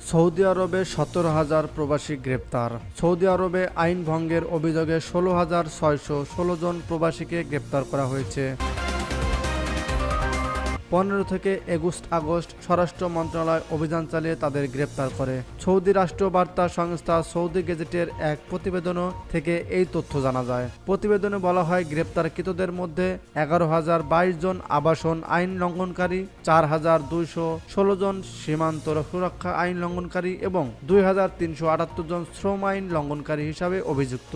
Saudi আরবে 17,000 প্রবাসী গ্রেপ্তার। সৌদি আরবে আইন ভঙ্গের অভিযোগে 16,616 জন প্রবাসীকে গ্রেপ্তার করা হয়েছে। 15 থেকে 21 আগস্ট স্বরাষ্ট্র মন্ত্রণালয় অভিযান চালিয়ে তাদের গ্রেপ্তার করে। সৌদি রাষ্ট্র বার্তা সংস্থা সৌদি গেজেটের এক প্রতিবেদন থেকে এই তথ্য জানা যায়। প্রতিবেদনে বলা হয়, গ্রেপ্তারকৃতদের মধ্যে 11,022 জন আবাসন আইন লঙ্ঘনকারী, 4,216 জন সীমান্ত সুরক্ষা আইন লঙ্ঘনকারী এবং 2,378 জন শ্রম আইন লঙ্ঘনকারী হিসাবে অভিযুক্ত।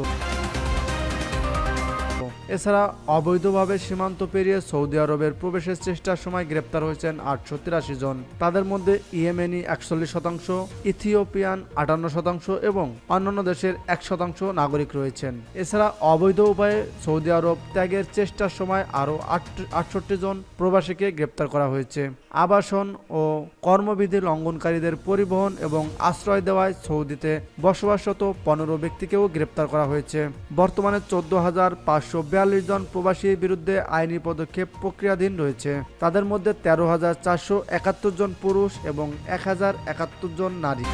এছাড়া অবৈধভাবে সীমান্ত পেরিয়ে সৌদি আরবের প্রবেশের চেষ্টার সময় গ্রেপ্তার হয়েছেন 883 জন। তাদের মধ্যে ইয়েমেনি 41%, ইথিওপিয়ান 58% এবং অন্যান্য দেশের 1% নাগরিক রয়েছেন। এছাড়া অবৈধ উপায়ে সৌদি আরব ত্যাগের চেষ্টার সময় আরও 68 জন প্রবাসীকে গ্রেপ্তার করা হয়েছে। আবাসন ও কর্মবিধি লঙ্ঘনকারীদের পরিবহন এবং আশ্রয় দেওয়ায় সৌদিতে বসবাসরত 15 ব্যক্তিকেও গ্রেপ্তার করা হয়েছে। বর্তমানে 14,542 জন প্রবাসীর বিরুদ্ধে আইনি পদক্ষেপ প্রক্রিয়াধীন রয়েছে। তাদের মধ্যে 13,471 জন পুরুষ এবং 1,071 জন নারী।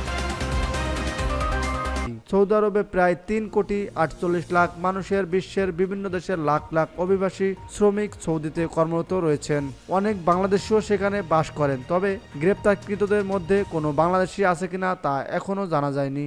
সৌদি আরবে প্রায় 3,48 লাখ মানুষের বিশ্বের বিভিন্ন দেশের লাখ লাখ অভিবাসী শ্রমিক সৌদিতে কর্মরত রয়েছেন। অনেক বাংলাদেশিও সেখানে বাস করেন, তবে গ্রেপ্তারকৃতদের মধ্যে কোনো বাংলাদেশি আছে কিনা তা এখনও জানা যায়নি।